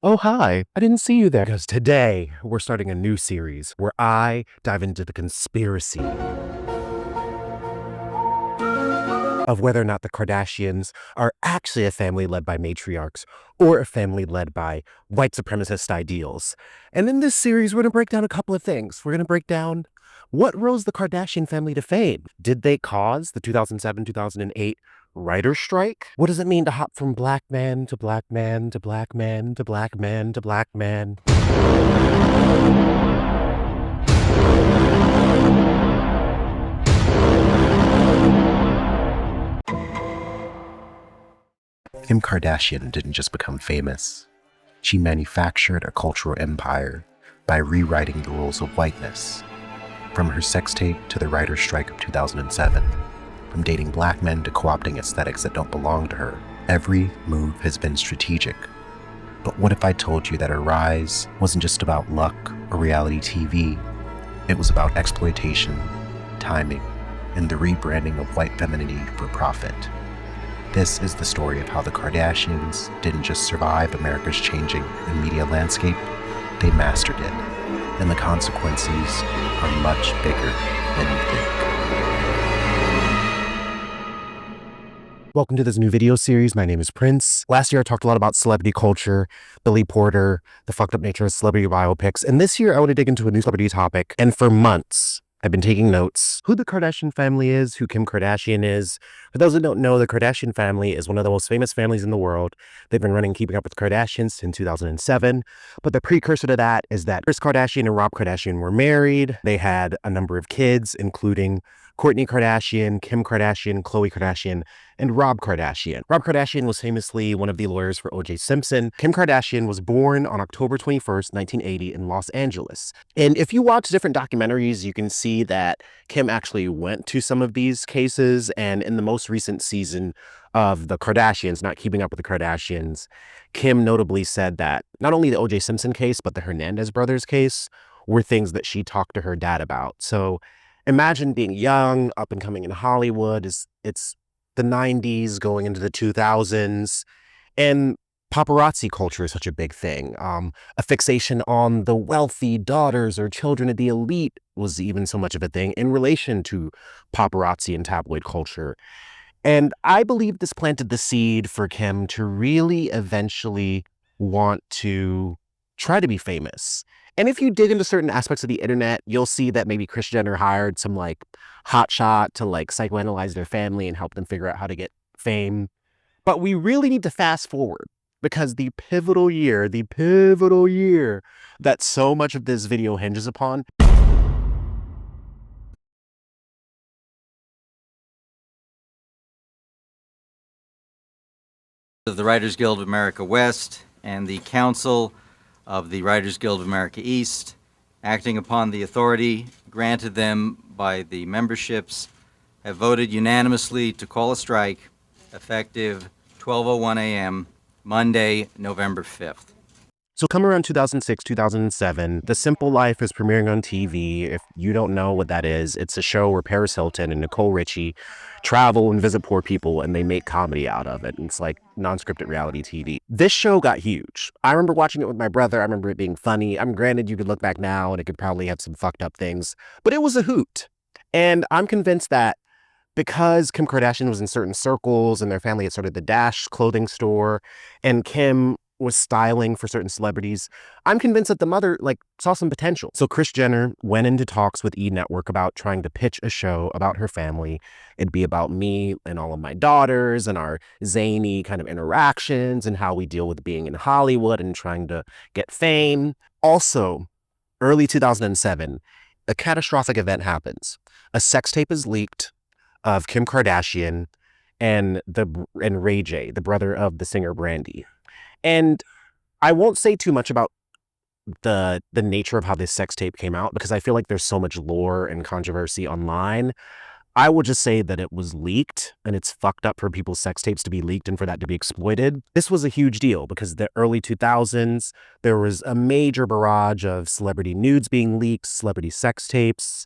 Oh, hi. I didn't see you there because today we're starting a new series where I dive into the conspiracy of whether or not the Kardashians are actually a family led by matriarchs or a family led by white supremacist ideals. And in this series, we're going to break down a couple of things. We're going to break down what rose the Kardashian family to fame. Did they cause the 2007-2008 writer's strike? What does it mean to hop from black man to black man to black man to black man to black man? Kim Kardashian didn't just become famous. She manufactured a cultural empire by rewriting the rules of whiteness. From her sex tape to the writer's strike of 2007, from dating black men to co-opting aesthetics that don't belong to her, every move has been strategic. But what if I told you that her rise wasn't just about luck or reality TV? It was about exploitation, timing, and the rebranding of white femininity for profit. This is the story of how the Kardashians didn't just survive America's changing media landscape, they mastered it. And the consequences are much bigger than you think. Welcome to this new video series. My name is Prince. Last year I talked a lot about celebrity culture, Billy Porter, the fucked up nature of celebrity biopics. And this year I want to dig into a new celebrity topic. And for months, I've been taking notes. Who the Kardashian family is, who Kim Kardashian is. For those that don't know, the Kardashian family is one of the most famous families in the world. They've been running Keeping Up with the Kardashians since 2007. But the precursor to that is that Kris Kardashian and Rob Kardashian were married. They had a number of kids, including Kourtney Kardashian, Kim Kardashian, Khloe Kardashian, and Rob Kardashian. Rob Kardashian was famously one of the lawyers for O.J. Simpson. Kim Kardashian was born on October 21st, 1980 in Los Angeles. And if you watch different documentaries, you can see that Kim actually went to some of these cases. And in the most recent season of The Kardashians, not Keeping Up with the Kardashians, Kim notably said that not only the O.J. Simpson case, but the Hernandez brothers case were things that she talked to her dad about. So imagine being young, up and coming in Hollywood. It's the 90s going into the 2000s, and paparazzi culture is such a big thing. A fixation on the wealthy daughters or children of the elite was even so much of a thing in relation to paparazzi and tabloid culture. And I believe this planted the seed for Kim to really eventually want to try to be famous. And if you dig into certain aspects of the internet, you'll see that maybe Kris Jenner hired some hotshot to psychoanalyze their family and help them figure out how to get fame. But we really need to fast forward because the pivotal year that so much of this video hinges upon. Of the Writers Guild of America West and the Council of the Writers Guild of America East, acting upon the authority granted them by the memberships, have voted unanimously to call a strike effective 12:01 a.m. Monday, November 5th. So come around 2006, 2007, The Simple Life is premiering on TV. If you don't know what that is, it's a show where Paris Hilton and Nicole Richie travel and visit poor people and they make comedy out of it. And it's like non-scripted reality TV. This show got huge. I remember watching it with my brother. I remember it being funny. Granted, you could look back now and it could probably have some fucked up things, but it was a hoot. And I'm convinced that because Kim Kardashian was in certain circles and their family had started the Dash clothing store and Kim was styling for certain celebrities, I'm convinced that the mother saw some potential. So Kris Jenner went into talks with E! Network about trying to pitch a show about her family. It'd be about me and all of my daughters and our zany kind of interactions and how we deal with being in Hollywood and trying to get fame. Also, early 2007, a catastrophic event happens. A sex tape is leaked of Kim Kardashian and Ray J, the brother of the singer Brandy. And I won't say too much about the nature of how this sex tape came out because I feel like there's so much lore and controversy online. I will just say that it was leaked, and it's fucked up for people's sex tapes to be leaked and for that to be exploited. This was a huge deal because the early 2000s, there was a major barrage of celebrity nudes being leaked, celebrity sex tapes.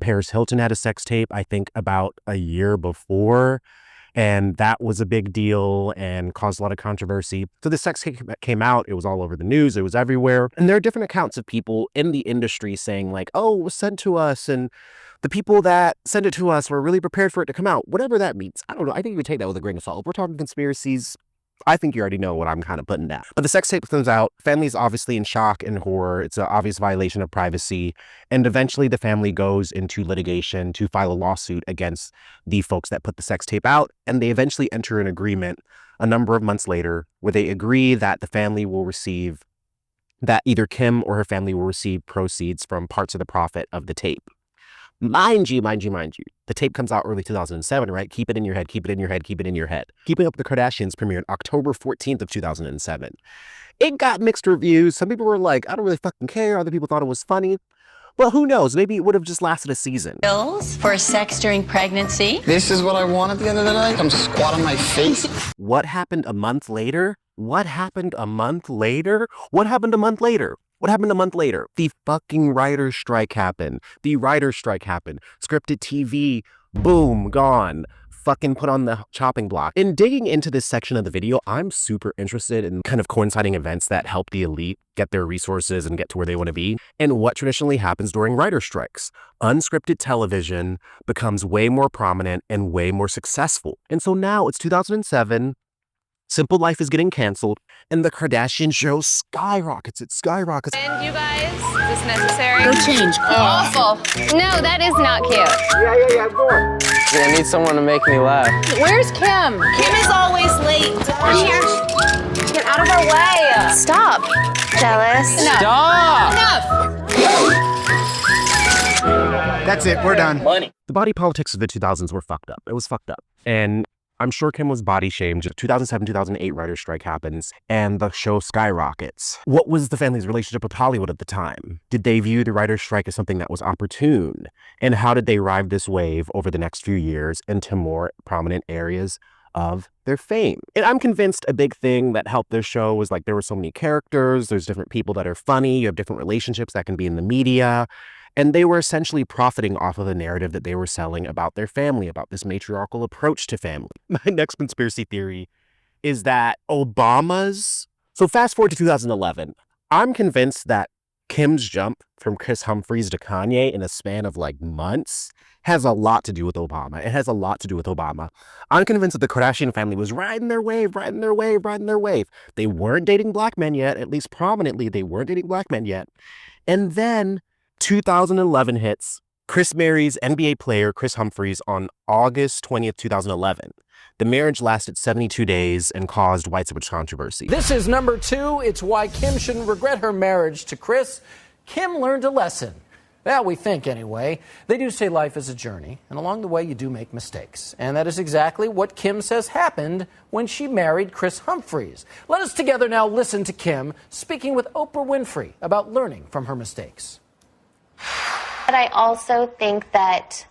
Paris Hilton had a sex tape, I think, about a year before. And that was a big deal and caused a lot of controversy. So the sex tape came out. It was all over the news. It was everywhere. And there are different accounts of people in the industry saying like, oh, it was sent to us. And the people that sent it to us were really prepared for it to come out. Whatever that means. I don't know. I think you would take that with a grain of salt. If we're talking conspiracies, I think you already know what I'm kind of putting down. But the sex tape comes out. Family's obviously in shock and horror. It's an obvious violation of privacy. And eventually the family goes into litigation to file a lawsuit against the folks that put the sex tape out. And they eventually enter an agreement a number of months later where they agree that the family will receive, that either Kim or her family will receive proceeds from parts of the profit of the tape. Mind you, the tape comes out early 2007, right? Keep it in your head, keep it in your head, keep it in your head. Keeping Up with the Kardashians premiered October 14th of 2007. It got mixed reviews. Some people were like, I don't really fucking care. Other people thought it was funny. Well, who knows? Maybe it would have just lasted a season. Pills for sex during pregnancy. This is what I wanted the other night. I'm squat on my face. What happened a month later? What happened a month later? What happened a month later? What happened a month later? The fucking writer's strike happened. The writer's strike happened. Scripted TV, boom, gone. Fucking put on the chopping block. In digging into this section of the video, I'm super interested in kind of coinciding events that help the elite get their resources and get to where they want to be, and what traditionally happens during writer strikes. Unscripted television becomes way more prominent and way more successful. And so now it's 2007. Simple Life is getting canceled, and the Kardashian show skyrockets. It skyrockets. And you guys, is this necessary? Go change. Awful. No, that is not cute. Yeah, go on. I need someone to make me laugh. Where's Kim? Kim is always late. Get out of our way. Stop. Jealous. Enough. Stop! Enough. That's it. We're done. Money. The body politics of the 2000s were fucked up. It was fucked up. And I'm sure Kim was body shamed. 2007, 2008 writer's strike happens and the show skyrockets. What was the family's relationship with Hollywood at the time? Did they view the writer's strike as something that was opportune? And how did they ride this wave over the next few years into more prominent areas of their fame? And I'm convinced a big thing that helped their show was like there were so many characters, there's different people that are funny, you have different relationships that can be in the media. And they were essentially profiting off of the narrative that they were selling about their family, about this matriarchal approach to family. My next conspiracy theory is that Obama's... So fast forward to 2011. I'm convinced that Kim's jump from Chris Humphries to Kanye in a span of like months has a lot to do with Obama. It has a lot to do with Obama. I'm convinced that the Kardashian family was riding their wave. They weren't dating black men yet, at least prominently, they weren't dating black men yet. And then 2011 hits. Chris marries NBA player Chris Humphries on August 20th, 2011. The marriage lasted 72 days and caused white privilege controversy. This is number 2. It's why Kim shouldn't regret her marriage to Chris. Kim learned a lesson. Well, we think anyway. They do say life is a journey, and along the way you do make mistakes. And that is exactly what Kim says happened when she married Chris Humphries. Let us together now listen to Kim speaking with Oprah Winfrey about learning from her mistakes. But I also think that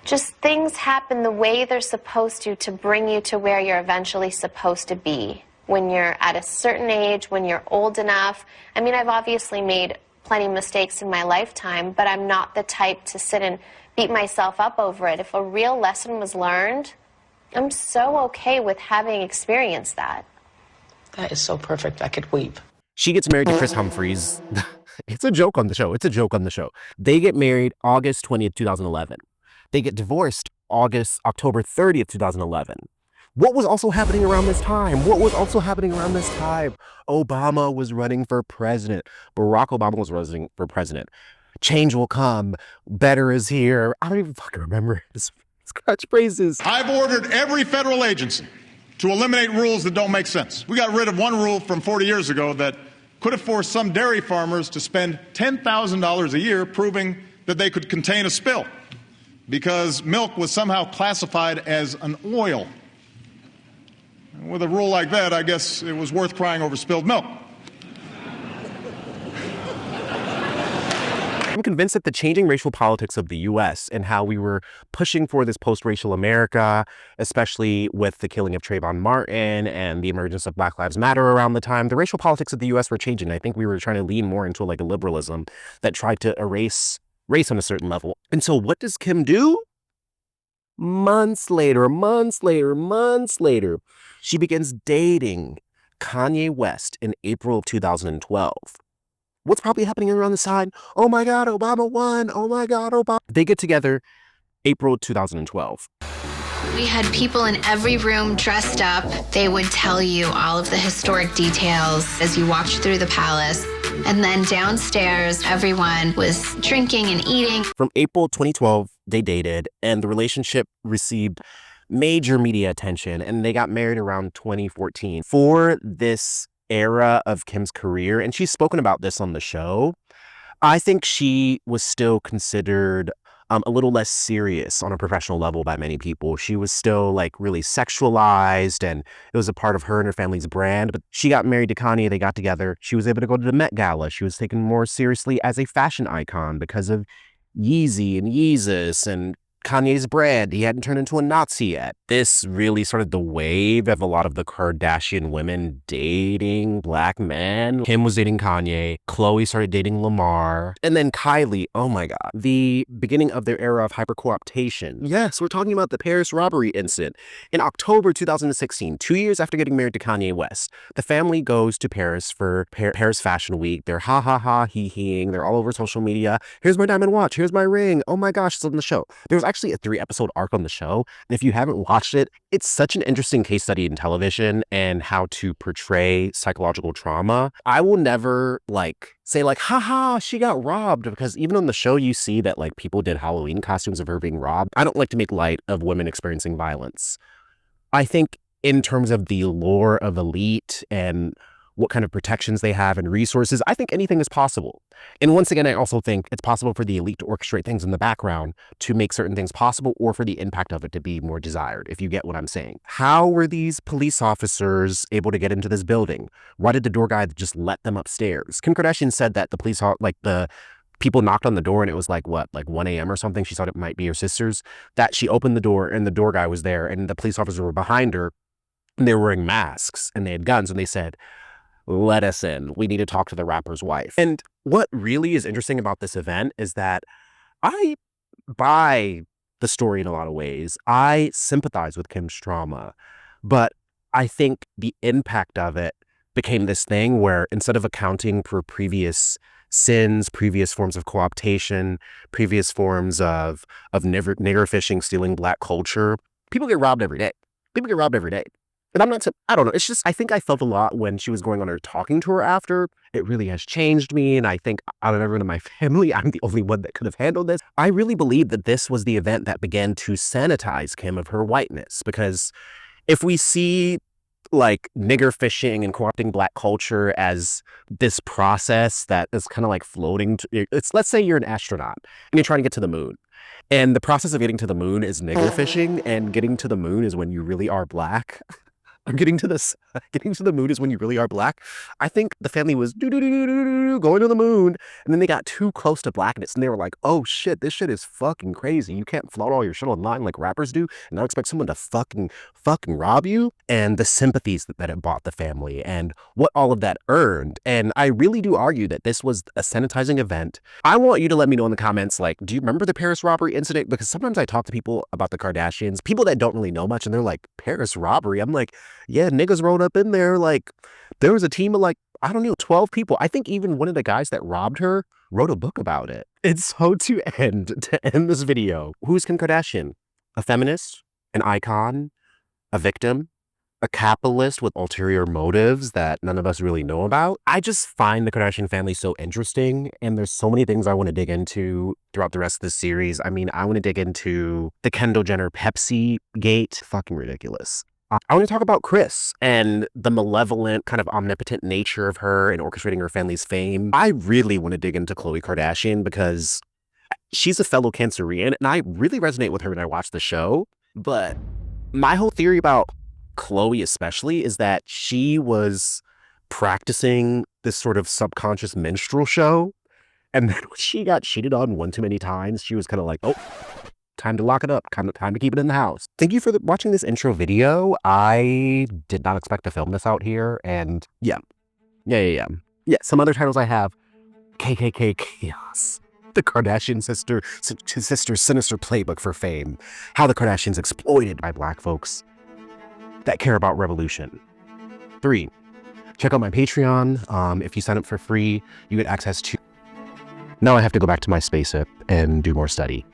just things happen the way they're supposed to bring you to where you're eventually supposed to be. When you're at a certain age, when you're old enough. I mean, I've obviously made plenty of mistakes in my lifetime, but I'm not the type to sit and beat myself up over it. If a real lesson was learned, I'm so okay with having experienced that. That is so perfect. I could weep. She gets married to Chris Humphries. It's a joke on the show. They get married August 20th, 2011. They get divorced October 30th, 2011. What was also happening around this time? Obama was running for president. Barack Obama was running for president. Change will come. Better is here. I don't even fucking remember his catchphrases. I've ordered every federal agency to eliminate rules that don't make sense. We got rid of one rule from 40 years ago that could have forced some dairy farmers to spend $10,000 a year proving that they could contain a spill because milk was somehow classified as an oil. With a rule like that, I guess it was worth crying over spilled milk. I'm convinced that the changing racial politics of the U.S. and how we were pushing for this post-racial America, especially with the killing of Trayvon Martin and the emergence of Black Lives Matter around the time, the racial politics of the U.S. were changing. I think we were trying to lean more into like a liberalism that tried to erase race on a certain level. And so what does Kim do? months later, she begins dating Kanye West in April of 2012. What's probably happening around the side? Oh my God, Obama won. Oh my God, Obama. They get together April 2012. We had people in every room dressed up. They would tell you all of the historic details as you walked through the palace. And then downstairs, everyone was drinking and eating. From April 2012, they dated, and the relationship received major media attention, and they got married around 2014. For this era of Kim's career, and she's spoken about this on the show, I think she was still considered a little less serious on a professional level by many people. She was still like really sexualized, and it was a part of her and her family's brand. But she got married to Kanye. They got together. She was able to go to the Met Gala. She was taken more seriously as a fashion icon because of Yeezy and Yeezus and Kanye's brand. He hadn't turned into a Nazi yet. This really started the wave of a lot of the Kardashian women dating black men. Kim was dating Kanye. Khloe started dating Lamar. And then Kylie, oh my God. The beginning of their era of hyper-cooptation. Yes, we're talking about the Paris robbery incident. In October 2016, 2 years after getting married to Kanye West, the family goes to Paris for Paris Fashion Week. They're ha, hee-heeing. They're all over social media. Here's my diamond watch. Here's my ring. Oh my gosh, it's on the show. There was actually a 3-episode arc on the show. And if you haven't watched it, it's such an interesting case study in television and how to portray psychological trauma. I will never say haha, she got robbed, because even on the show you see that like people did Halloween costumes of her being robbed. I don't like to make light of women experiencing violence. I think in terms of the lore of elite and what kind of protections they have and resources, I think anything is possible. And once again, I also think it's possible for the elite to orchestrate things in the background to make certain things possible, or for the impact of it to be more desired, if you get what I'm saying. How were these police officers able to get into this building? Why did the door guy just let them upstairs? Kim Kardashian said that the people knocked on the door and it was like 1 a.m. or something. She thought it might be her sisters. That she opened the door and the door guy was there, and the police officers were behind her, and they were wearing masks and they had guns, and they said, "Let us in. We need to talk to the rapper's wife." And what really is interesting about this event is that I buy the story in a lot of ways. I sympathize with Kim's trauma, but I think the impact of it became this thing where instead of accounting for previous sins, previous forms of co-optation, previous forms of nigger fishing, stealing black culture, people get robbed every day. People get robbed every day. And I don't know. It's just, I think I felt a lot when she was going on her talking tour after. It really has changed me. And I think out of everyone in my family, I'm the only one that could have handled this. I really believe that this was the event that began to sanitize Kim of her whiteness. Because if we see like nigger fishing and co-opting black culture as this process that is kind of like floating, let's say you're an astronaut and you're trying to get to the moon. And the process of getting to the moon is nigger fishing, and getting to the moon is when you really are black. Getting to the moon is when you really are black. I think the family was going to the moon, and then they got too close to blackness, and they were like, "Oh shit, this shit is fucking crazy. You can't flout all your shit online like rappers do, and not expect someone to fucking rob you." And the sympathies that it bought the family, and what all of that earned. And I really do argue that this was a sanitizing event. I want you to let me know in the comments, like, do you remember the Paris robbery incident? Because sometimes I talk to people about the Kardashians, people that don't really know much, and they're like, "Paris robbery?" I'm like, yeah, niggas rolled up in there. Like, there was a team of 12 people. I think even one of the guys that robbed her wrote a book about it. And so to end this video, who's Kim Kardashian? A feminist, an icon, a victim, a capitalist with ulterior motives that none of us really know about. I just find the Kardashian family so interesting, and there's so many things I want to dig into throughout the rest of this series. I mean, I want to dig into the Kendall Jenner Pepsi gate. Fucking ridiculous. I want to talk about Kris and the malevolent, kind of omnipotent nature of her and orchestrating her family's fame. I really want to dig into Khloe Kardashian because she's a fellow Cancerian, and I really resonate with her when I watch the show. But my whole theory about Khloe especially is that she was practicing this sort of subconscious minstrel show, and then when she got cheated on one too many times, she was kind of like, oh, time to lock it up, time to keep it in the house. Thank you for watching this intro video. I did not expect to film this out here, and yeah, some other titles I have: KKK Chaos, The Kardashian sister's sinister playbook for fame. How the Kardashians exploited by Black folks that care about revolution. 3, check out my Patreon. If you sign up for free, you get access to... Now I have to go back to my spaceship and do more study.